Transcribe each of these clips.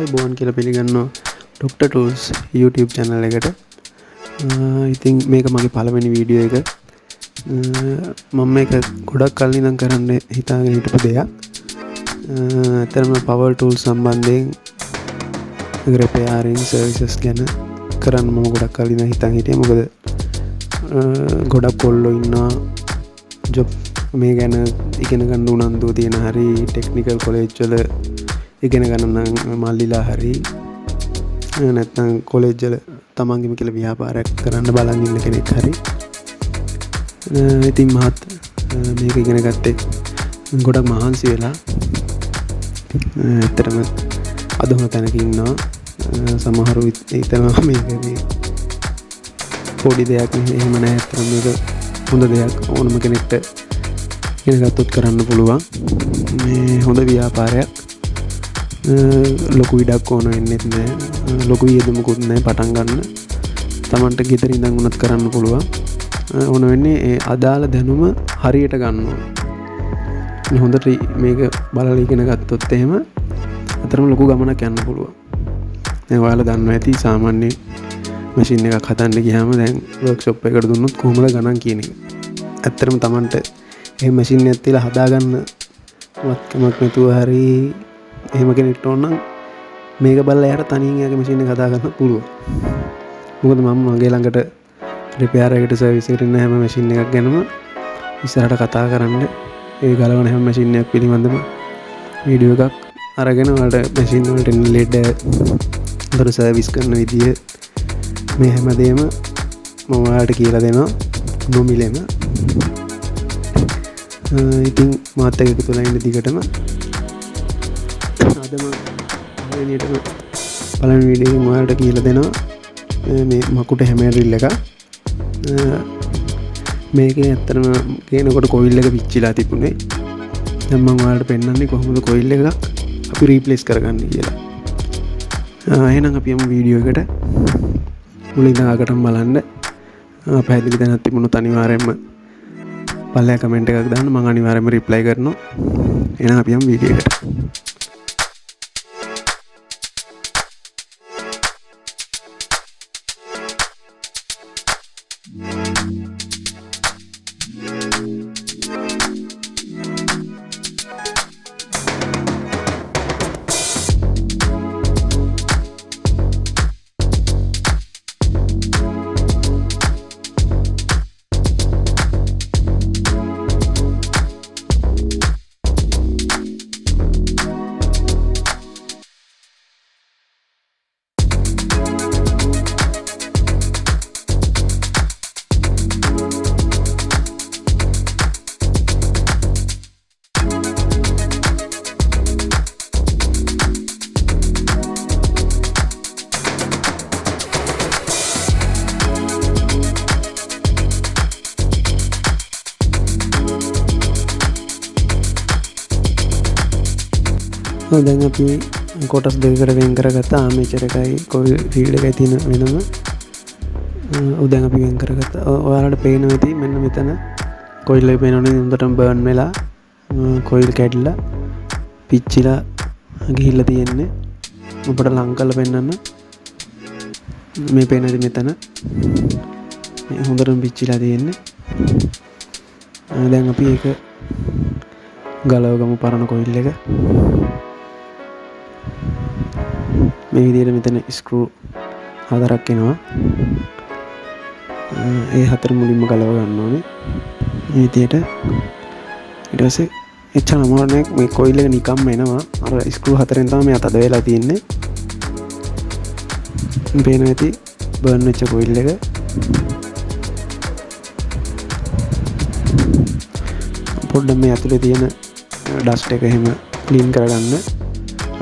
ආයුබෝවන් කියලා පිළිගන්නවා ඩොක්ටර් ටූල්ස් YouTube channel එකට. ඉතින් මේක මගේ පළවෙනි වීඩියෝ එක. මම මේක ගොඩක් කල් ඉඳන් කරන්න හිතාගෙන හිටපු දෙයක්. ඇත්තටම power tools සම්බන්ධයෙන් repairing services ගැන කරන්න මම ගොඩක් කල් ඉඳන් හිතන් හිටියේ. මොකද ගොඩක් කොල්ලෝ ඉන්නවා ජොබ් මේ ගැන ඉගෙන ගන්න උනන්දුව තියෙන හරි ටෙක්නිකල් කොලෙජ් වල ඉගෙන ගන්න මල්ලිලා හරි නැත්නම් කොලෙජ් වල තමන්ගේම කියලා ව්‍යාපාරයක් කරන්න බලන් ඉන්න කෙනෙක් හරි. ඉතින් මහත් මේක ඉගෙන ගත්තේ ගොඩක් මහන්සි වෙලා. ඇත්තටම අද හොන තැනක ඉන්නවා. සමහරු හිතනවා මේක මේ පොඩි දෙයක් එහෙම නෑ. ඇත්තටම මේක හොඳ දෙයක්. ඕනම කෙනෙක්ට ඉගෙන ගත්තොත් කරන්න පුළුවන්. මේ හොඳ ව්‍යාපාරයක්. ලොකු ඉඩක් ඕන වෙන්නෙත් නෑ. ලොකු වියදමකුත් නෑ පටන් ගන්න. තමන්ට ගෙදර ඉඳන් උනත් කරන්න පුළුවන්. ඕන වෙන්නේ ඒ අදාළ දැනුම හරියට ගන්න ඕන. හොඳට මේක බලලා ඉගෙන ගත්තොත් එහෙම අතරම ලොකු ගමනක් යන්න පුළුවන්. දැන් ඔයාලා දන්නවා ඇති සාමාන්‍ය මැෂින් එකක් හදන්න ගියාම දැන් වර්ක්ෂොප් එකකට දුන්නොත් කොහොමද ගණන් කියන එක. ඇත්තටම තමන්ට මේ මැෂින් එකත් තියලා හදාගන්න වත්කමක් නැතුව හරි එහෙම කෙනෙක්ට ඕන නම් මේක බලලා එයාට තනියෙන් එයාගේ මැෂින් එක හදාගන්න පුළුවන්. මොකද මම මගේ ළඟට රිපෙයාර් එකට සර්විස් එකට එන හැම මැෂින් එකක් ගැනම ඉස්සරහට කතා කරන්න ඒ ගලවන හැම මැෂින් එකක් පිළිබඳව වීඩියෝ එකක් අරගෙන ඔයාලට මැෂින් වලට එන ලෙඩ දර සර්විස් කරන විදිය මේ හැමදේම මම ඔයාලට කියලා දෙනවා නොමිලෙම. ඉතින් මාත් එක්ක එකතු වෙලා ඉන්න දිගටම අදම පළවෙනියටම පළවෙනි වීඩියෝ එකෙන් ඔයාලට කියලා දෙනවා මේ Makute hammer drill එක. මේකේ ඇත්තටම කියනකොට කොයිල් එක පිච්චිලා තිබුණේ. දැන් මම ඔයාලට පෙන්නන්නේ කොහොමද කොයිල් එකක් අපි රීප්ලේස් කරගන්නේ කියලා. එහෙනම් අපි යමු වීඩියෝ එකට. මුලින් ඉඳන් අගටම බලන්න. පැහැදිලි දැනක් තිබුණොත් අනිවාර්යයෙන්ම පල්ලෙහා කමෙන්ට් එකක් දාන්න. මම අනිවාර්යයෙන්ම රිප්ලයි කරනවා. එහෙනම් අපි යමු වීඩියෝ එකට. දැන් අපි කොටස් දෙකකට වෙන් කරගත්ත ආමේචර් එකයි කොයිල් රීල් එකයි තියෙන වෙනම දැන් අපි වෙන් කරගත්තා. ඔයාලට පේනවා ඇති මෙන්න මෙතන කොයිල් එක පේනවනේ හොඳටම බර්න් වෙලා කොයිල් කැඩිලා පිච්චිලා ගිහිල්ලා තියෙන්නේ. ඔබට ලං කරලා පෙන්නන්න. මේ පේන ඇති මෙතන මේ හොඳටම පිච්චිලා තියෙන්නේ. දැන් අපි ඒක ගලව ගමු පරණ කොයිල් එක. මේ විදිහට මෙතන ස්ක්‍රූ හතරක් එනවා. ඒ හතර මුලින්ම ගලව ගන්න ඕනේ. මේ විදිහට ඊට පස්සේ එච්චරම අමාරු මේ කොයිල් එක නිකම්ම එනවා. අර ස්ක්‍රූ හතරෙන් තමයි මේ අතද වෙලා තියෙන්නේ. පේනවා ඇති බර්න් වෙච්ච කොයිල් එක. පොඩ්ඩක් මේ ඇතුලේ තියෙන ඩස්ට් එක එහෙම ක්ලීන් කරගන්න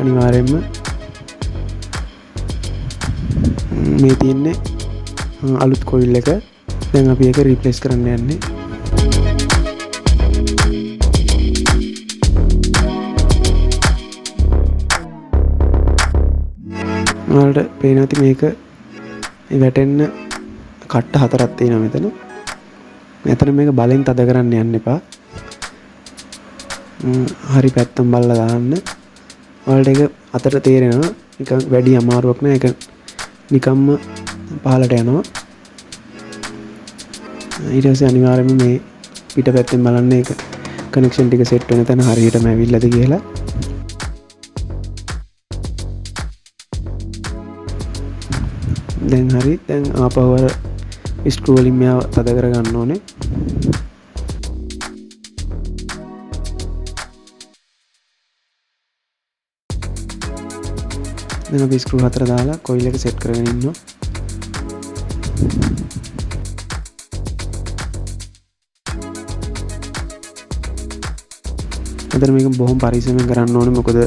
අනිවාර්යයෙන්ම. මේ තියෙන්නේ අලුත් කොයිල් එක. දැන් අපි ඒක රීප්ලේස් කරන්න යන්නේ. ඔයාලට පේනවා ඇති මේක වැටෙන්න කට්ට හතරක් තියෙනවා මෙතන. මෙතන මේක බලෙන් තද කරන්න යන්න එපා. හරි පැත්තම බලලා දාන්න. ඔයාලට ඒක අතට තේරෙනවා නිකන් වැඩි අමාරුවක් නෑ. ඒක නිකම්ම පහලට යනවා. ඊට පස්සේ අනිවාර්යයෙන්ම මේ පිටපැත්තෙන් බලන්න ඒක කනෙක්ෂන් ටික සෙට් වෙන තැන හරියටම ඇවිල්ලාද කියලා. දැන් හරි. දැන් ආපහු අර ස්ක්‍රූ වලින් මෙයාව තද කරගන්න ඕනේ. දැන් අපි ස්ක්‍රූ 4 දාලා කොයිල් එක සෙට් කරගෙන ඉන්නවා. අතන මේක බොහොම පරිස්සමෙන් කරන්න ඕනේ. මොකද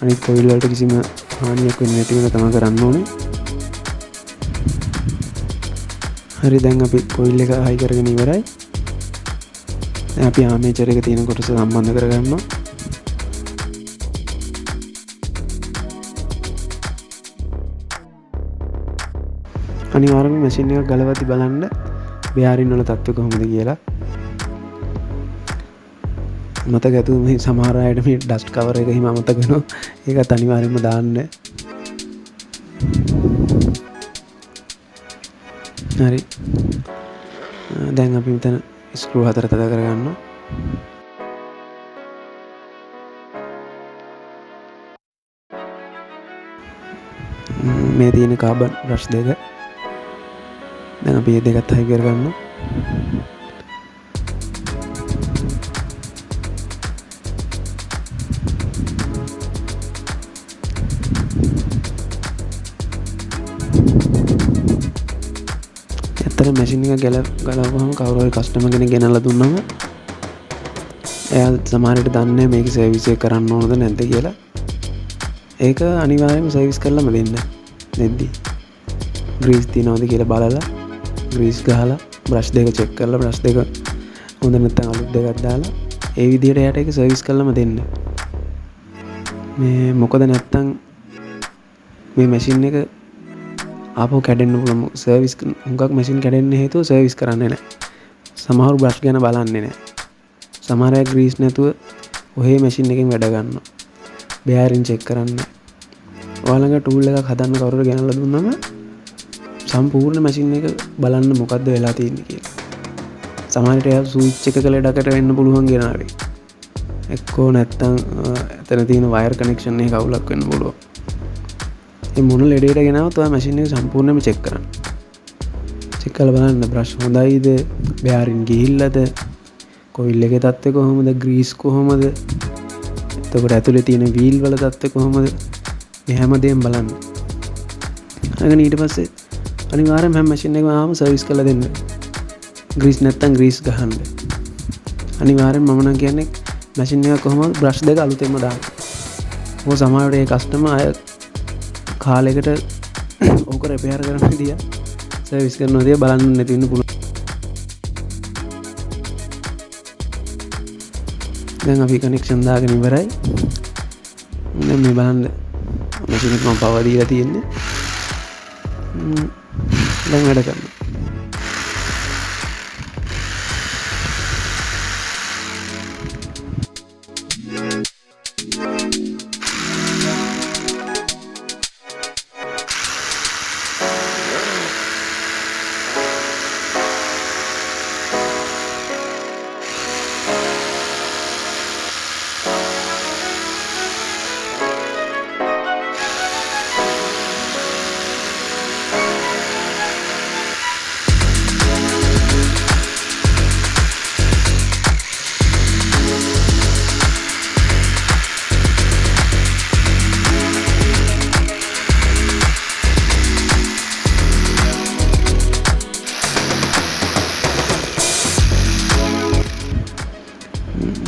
අනිත් කොයිල් වලට කිසිම හානියක් වෙන්නේ නැති වෙන තමයි කරන්න ඕනේ. හරි. දැන් අපි කොයිල් එක හයි කරගෙන ඉවරයි. දැන් අපි ආමේචර් එක තියෙන කොටස සම්බන්ධ කරගන්නවා. අනිවාර්යයෙන්ම මැෂින් එක ගලවද්දි බලන්න බෙයාරින් වල තත්ත්වය කොහොමද කියලා. මතක ඇතුව මේ සමහර අයට මේ ඩස්ට් කවර් එක හිම අමතක වෙනවා. ඒකත් අනිවාර්යයෙන්ම දාන්න. හරි. දැන් අපි මෙතන ස්ක්‍රූ 4 තද කරගන්නවා. මේ තියෙන කාබන් බ්‍රෂ් දෙක. දැන් අපි මේ දෙකත් හයි කරගන්නවා. ඇත්තට මැෂින් එක ගලවපුවම කවුරු හරි කස්ටමර් කෙනෙක් ගෙනල්ලා දුන්නම එයා සමහර විට දන්නේ නැහැ මේක සර්විස් එක කරන්න ඕනද නැද්ද කියලා. ඒක අනිවාර්යයෙන්ම සර්විස් කරලාම දෙන්න. නැද්දි ග්‍රීස් තියනවද කියලා බලලා ග්‍රීස් ගහලා බ්‍රෂ් දෙක චෙක් කරලා බ්‍රෂ් දෙක හොඳ නැත්නම් අලුත් දෙකක් දාලා ඒ විදිහට එයාට ඒක සර්විස් කරලාම දෙන්න. මේ මොකද නැත්තම් මේ මැෂින් එක ආපහු කැඩෙන්න පුළුවන්. සර්විස් හුඟක් මැෂින් කැඩෙන්න හේතුව සර්විස් කරන්නේ නැහැ. සමහරු බ්‍රෂ් ගැන බලන්නේ නැහැ. සමහර අය ග්‍රීස් නැතුව ඔහේ මැෂින් එකෙන් වැඩ ගන්නවා. බෙයාරින් චෙක් කරන්නේ. ඔයාලඟ ටූල් එකක් හදන්න කවුරුර ගෙනල්ලා දුන්නම සම්පූර්ණ මැෂින් එක බලන්න මොකද්ද වෙලා තියෙන්නේ කියලා. සමහර විට එයා ස්විච් එකක ලෙඩකට වෙන්න පුළුවන් ගෙනාවේ. එක්කෝ නැත්තම් එතන තියෙන වයර් කනෙක්ෂන් එකේ කවුලක් වෙන්න පුළුවන්. මේ මොන ලෙඩේට ගෙනාවත් ඔයා මැෂින් එක සම්පූර්ණයෙන්ම චෙක් කරන්න. චෙක් කරලා බලන්න බ්‍රෂ් හොඳයිද, බෙයාරින් ගිහිල්ලාද, කොයිල් එකේ තත්ත්වය කොහොමද, ග්‍රීස් කොහොමද, එතකොට ඇතුලේ තියෙන වීල් වල තත්ත්වය කොහොමද, මේ හැමදේම බලන්න. අගන ඊට පස්සේ අනිවාර්යයෙන්ම හැම මැෂින් එකම ආවම සර්විස් කරලා දෙන්න. ග්‍රීස් නැත්තම් ග්‍රීස් ගහන්න. අනිවාර්යයෙන්ම මම නම් කියන්නේ මැෂින් එක කොහොමද බ්‍රෂ් දෙක අලුතෙන්ම දාන්න. මොකද සමහර වෙලේ කස්ටමර් අය කාලයකට ඕක රිපෙයාර් කරන්න දියා සර්විස් කරනවා දියා බලන්න නැති වෙන්න පුළුවන්. දැන් අපි කනෙක්ෂන් දාගෙන ඉවරයි. දැන් මේ බලන්න මැෂින් එක මම පවර් දීලා තියෙන්නේ. දැන් වැඩ කරනවා.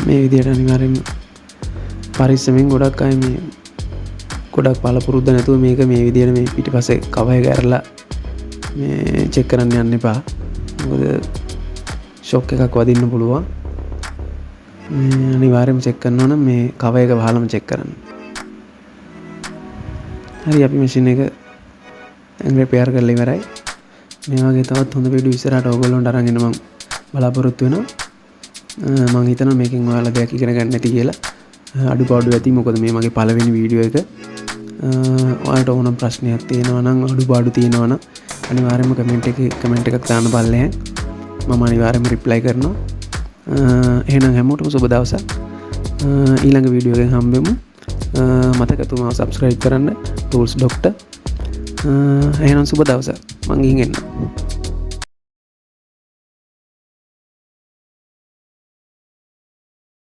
මේ විදිහට අනිවාර්යයෙන්ම පරිස්සමෙන් ගොඩක් අය මේ ගොඩක් පළපුරුද්ද නැතුව මේක මේ විදිහට මේ පිටිපස්සේ කව එක ඇරලා මේ චෙක් කරන්න යන්න එපා. මොකද ෂොක් එකක් වදින්න පුළුවන්. මේ අනිවාර්යයෙන්ම චෙක් කරනවා නම් මේ කව එක වහලම චෙක් කරන්න. හරි අපි මැෂින් එක දැන් රිපෙයාර් කරලා ඉවරයි. මේ වගේ තවත් හොඳ වීඩියෝ ඉස්සරහට ඕගොල්ලන්ට අරන් එන්න මම බලාපොරොත්තු වෙනවා. මම හිතනවා මේකෙන් ඔයාලා දෙයක් ඉගෙන ගන්න ඇති කියලා. අඩුපාඩු ඇති මොකද මේ මගේ පළවෙනි වීඩියෝ එක. ඔයාලට ඕන ප්‍රශ්නයක් තියෙනවා නම් අඩුපාඩු තියෙනවා නම් අනිවාර්යයෙන්ම කමෙන්ට් එකක් දාන්න බලන්න. මම අනිවාර්යයෙන්ම රිප්ලයි කරනවා. එහෙනම් හැමෝටම සුබ දවසක්. ඊළඟ වීඩියෝ එකෙන් හම්බෙමු. මතක තුමාව සබ්ස්ක්‍රයිබ් කරන්න ටූල්ස් ඩොක්ටර්. එහෙනම් සුබ දවසක්. මං ගිහින් එන්නම්.